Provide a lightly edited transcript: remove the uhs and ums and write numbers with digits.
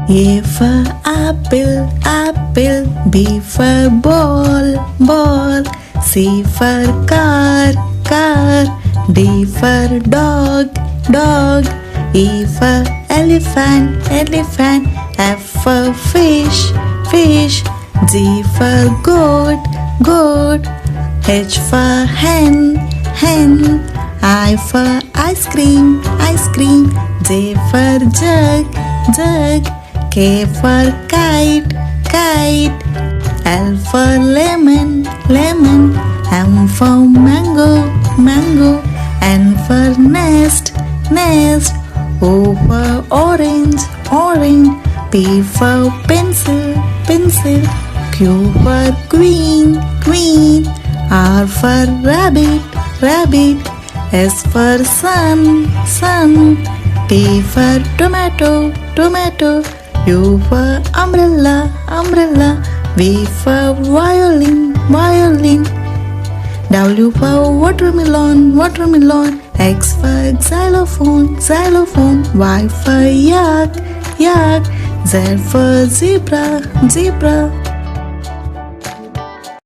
A for apple, apple. B for ball, ball. C for car, car. D for dog, dog. E for elephant, elephant. F for fish, fish. G for goat, goat. H for hen, hen. I for ice cream, ice cream. J for jug, jug. K for kite, kite. L for lemon, lemon. M for mango, mango. N for nest, nest. O for orange, orange. P for pencil, pencil. Q for queen, queen. R for rabbit, rabbit. S for sun, sun. T for tomato, tomato. U for umbrella, umbrella. V for violin, violin. W for watermelon, watermelon. X for xylophone, xylophone. Y for yak, yak. Z for zebra, zebra.